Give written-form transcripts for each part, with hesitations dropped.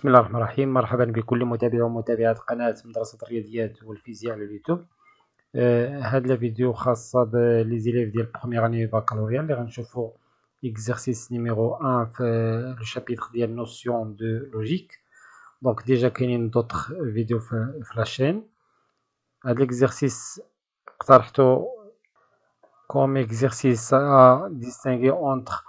بسم الله الرحمن الرحيم. مرحبا بكل متابع ومتابعة قناة مدرسة الرياضيات والفيزياء على اليوتيوب. هاد الفيديو خاصة بلي زيليف ديال بروميير اني بكالوريا اللي غنشوفو اكزرسيس نيميرو 1 في لو شابيتر ديال نوسيون دو لوجيك. دونك ديجا كاينين دوطخ فيديو في لاشين. هاد الاكزرسيس اقترحتو كوم اكزرسيس ا ديستينغي اونتر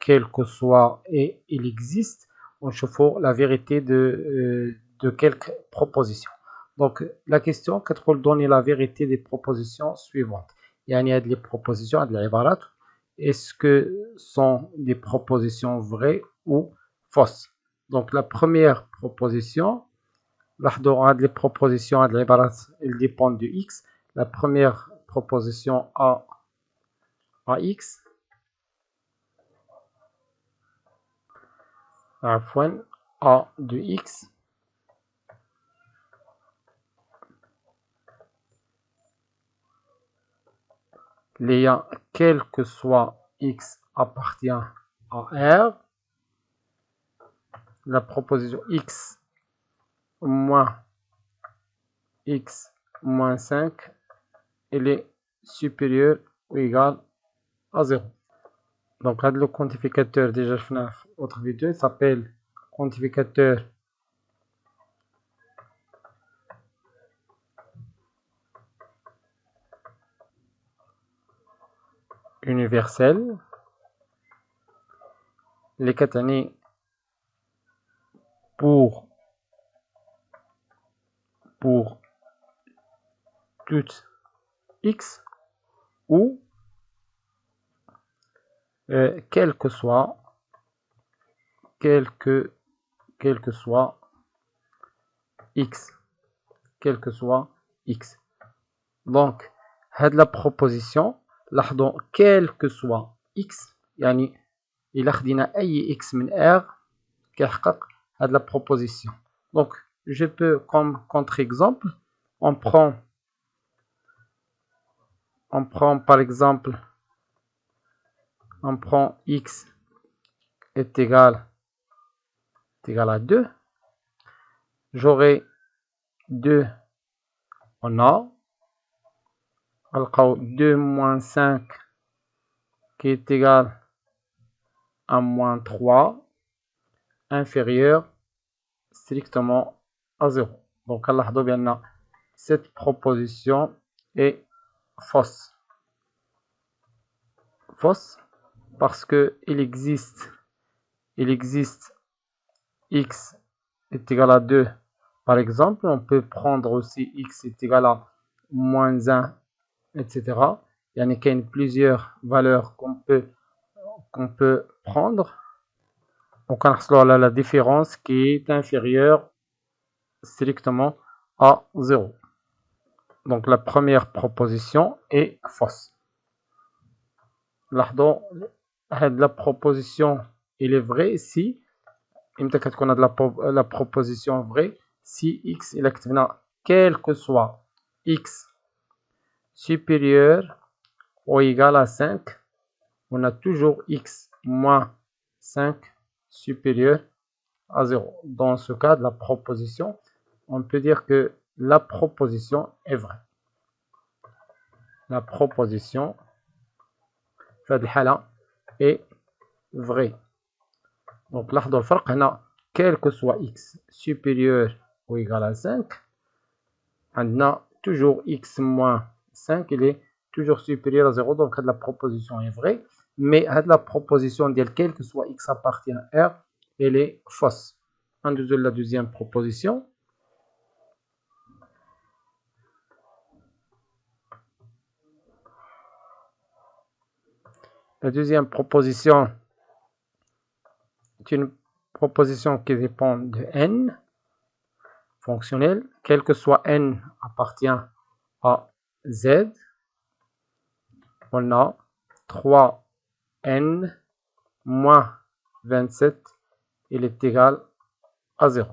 quel que soit et il existe. On chauffe la vérité de quelques propositions. Donc la question qu'elle donne la vérité des propositions suivantes. Il y a des propositions, des ibarat. Est-ce que sont des propositions vraies ou fausses? Donc la première proposition, les propositions, des ibarat, elles dépendent de x. La première proposition a x. A de x l'ayant quel que soit x appartient à R. La proposition x moins 5 elle est supérieure ou égale à 0. Donc le quantificateur déjà je dans autre vidéo il s'appelle quantificateur universel. Les quatre années pour toute x ou quel que soit x. Donc la proposition لاحظوا quel que soit x يعني إلا خدينا أي x من R كيحقق هاد la proposition. Donc je peux comme contre-exemple on prend par exemple x est égal à 2. J'aurai 2 on a 2 moins 5 qui est égal à moins 3 inférieur strictement à 0. Donc cette proposition est fausse. Parce que il existe x est égal à 2. Par exemple, on peut prendre aussi x est égal à moins 1, etc. Il y a plusieurs valeurs qu'on peut prendre. Donc on a la différence qui est inférieure strictement à 0. Donc la première proposition est fausse. La proposition il est vrai si on a la proposition vraie si x il a quel que soit x supérieur ou égal à 5, on a toujours x moins 5 supérieur à 0. Dans ce cas de la proposition, on peut dire que la proposition est vraie. La proposition est vraie. Donc لاحظوا الفرق هنا quel que soit x supérieur ou égal à 5 عندنا toujours x moins 5 il est toujours supérieur à 0. Donc la proposition est vraie, mais la proposition de quel que soit x appartient à R elle est fausse. La deuxième proposition. La deuxième proposition est une proposition qui dépend de n fonctionnel. Quel que soit n appartient à z, on a 3n moins 27 il est égal à 0.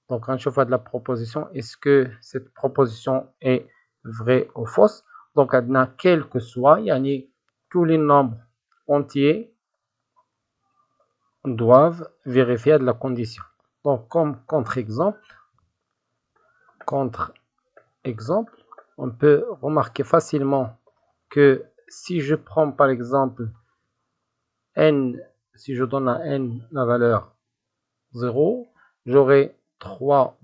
Donc on chauffe de la proposition, est-ce que cette proposition est vraie ou fausse? Donc quel que soit, tous les nombres entiers doivent vérifier de la condition. Donc, comme contre-exemple, on peut remarquer facilement que si je prends par exemple n, si je donne à n la valeur 0, j'aurai 3,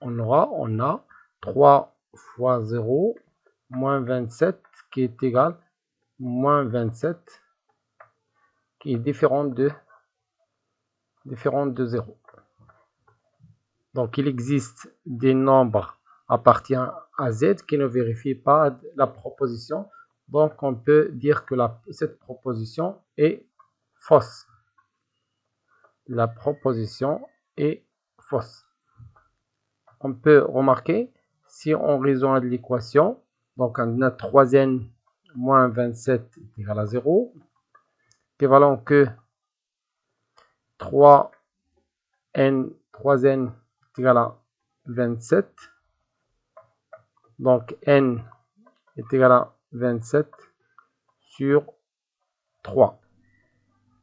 on a 3 fois 0 moins 27 qui est égal moins 27 qui est différent de 0. Donc il existe des nombres appartiennent à z qui ne vérifient pas la proposition. Donc on peut dire que cette proposition est fausse. La proposition est fausse. On peut remarquer, si on résout l'équation, donc on a 3n moins 27 est égal à 0, équivalent que 3n est égal à 27. Donc n est égal à 27 sur 3.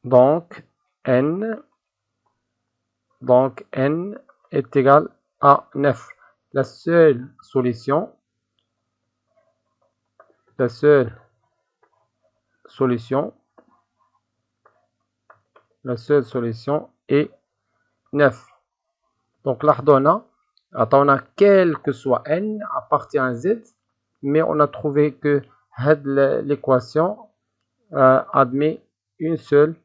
Donc n est égal à 9. La seule solution est 9. Donc l'ardonna, quel que soit n appartient à z, mais on a trouvé que l'équation admet une seule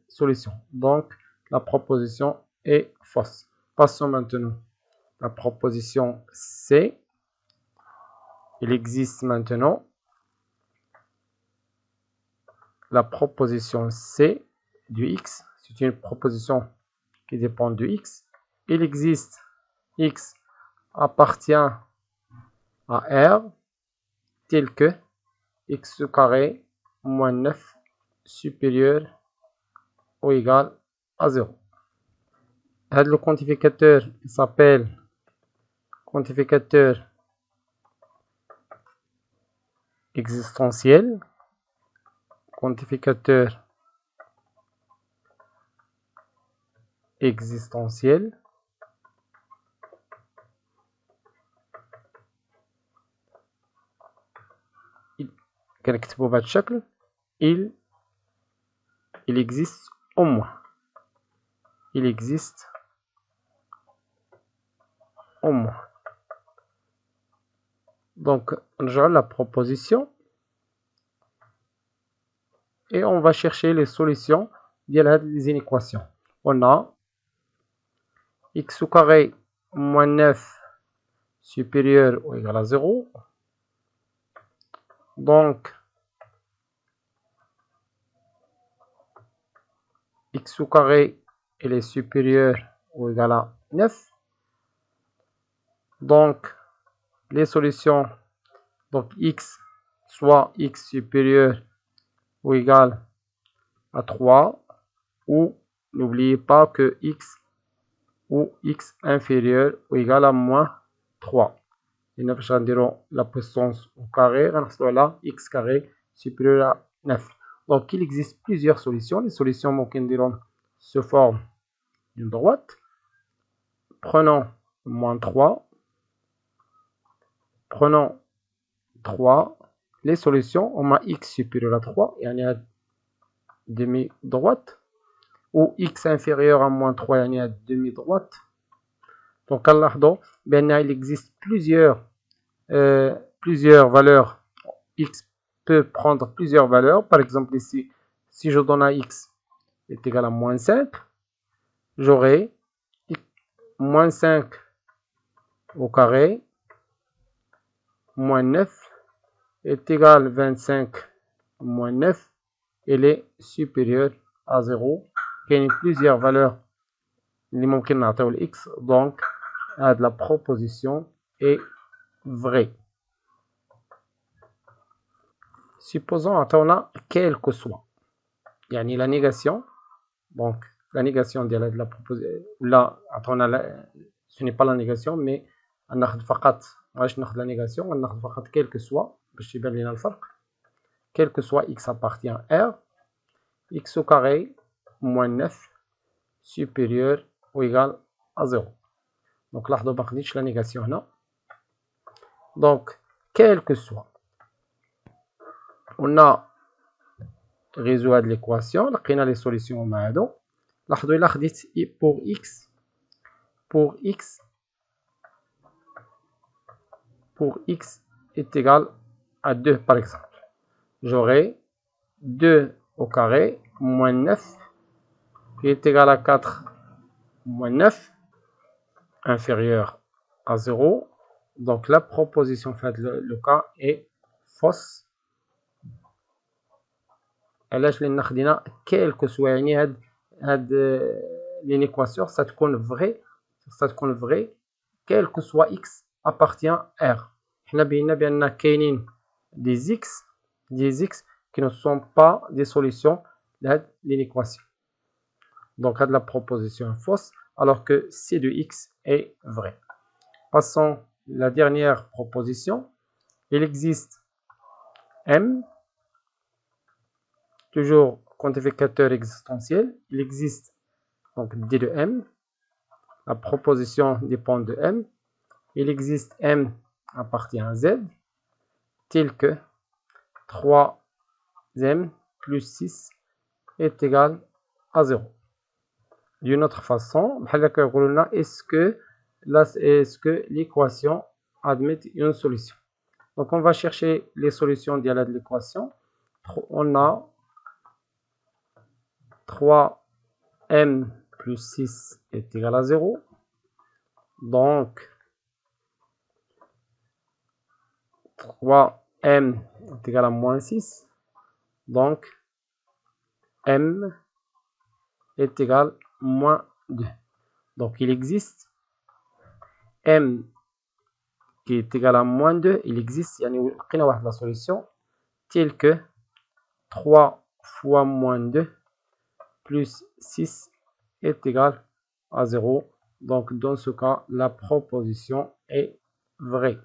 solution. Donc la proposition est fausse. Passons maintenant à la proposition C. Il existe maintenant la proposition C du x. C'est une proposition qui dépend de x. Il existe x appartient à R tel que x carré moins 9 supérieur ou égal à 0. Le quantificateur s'appelle quantificateur existentiel. كنكتبوا بهذا الشكل il existe au moins. Donc نرجعوا la proposition et on va chercher les solutions ديال هاد les inéquations. On a x au carré moins 9 supérieur ou égal à 0. Donc x au carré il est supérieur ou égal à 9. Donc les solutions, donc x, soit x supérieur ou égal à 3, ou n'oubliez pas que x ou x inférieur ou égal à moins 3. Et nous allons la puissance au carré, là x carré supérieur à 9. Donc il existe plusieurs solutions. Les solutions se forment d'une droite. Prenons moins 3. Prenons 3. Les solutions, on a x supérieur à 3 et on a demi-droite. Ou x inférieur à moins 3 et on a demi-droite. Donc, il existe plusieurs valeurs. X peut prendre plusieurs valeurs. Par exemple, ici, si je donne à x est égal à moins 5, j'aurai moins 5 au carré, moins 9 est égal à 25 moins 9, elle est supérieure à 0. Il y a plusieurs valeurs x, donc la proposition est vraie. Supposons qu'on quel que soit. يعني la négation. Donc la négation de la proposition. Là, ce n'est pas la négation, mais on a فقط la négation, on a فقط quel que soit. باش يبان لنا الفرق. Quel que soit x appartient à R, x au carré moins 9 supérieur ou égal à 0. Donc là, on a la négation. Donc, quel que soit, on a résolu l'équation, on a les solutions. Pour x est égal à 2 par exemple. J'aurai 2 au carré moins 9 qui est égal à 4 moins 9 inférieur à 0. Donc la proposition faite le cas est fausse. علاش لان خدينا quel que soit يعني هاد l'équation ça تكون vrai quel que soit x appartient R. حنا بينا بان كاينين des x qui ne sont pas des solutions de l'équation. Donc la proposition est fausse alors que C de x est vrai. Passons la dernière proposition. Il existe M, toujours quantificateur existentiel. Il existe donc D de M. La proposition dépend de M. Il existe M appartient à Z, tel que 3M plus 6 est égal à 0. D'une autre façon, est-ce que l'équation admet une solution? Donc on va chercher les solutions de l'équation. On a 3m plus 6 est égal à 0. Donc 3m est égal à moins 6. Donc m est égal à moins 2. Donc il existe m qui est égal à moins 2. Il existe la solution telle que 3 fois moins 2 plus 6 est égal à 0. Donc dans ce cas, la proposition est vraie.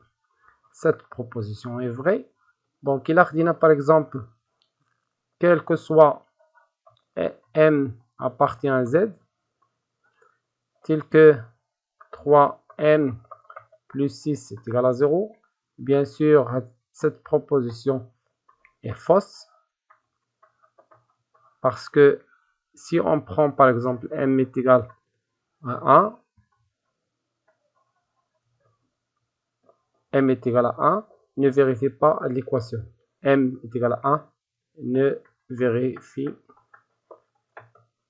Cette proposition est vraie. Donc il a dit par exemple, quel que soit m appartient à z, tel que 3m plus 6 est égal à 0. Bien sûr, cette proposition est fausse parce que si on prend par exemple m est égal à 1, m est égal à 1, ne vérifie pas l'équation. M est égal à 1, ne vérifie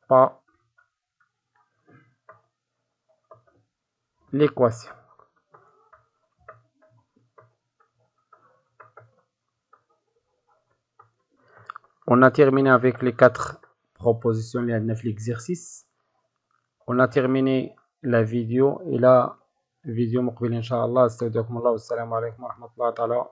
pas l'équation. On a terminé avec les 4 propositions, les 9 exercices. On a terminé la vidéo et la vidéo مقبل إن شاء الله. استودعكم الله والسلام عليكم ورحمة الله تعالى.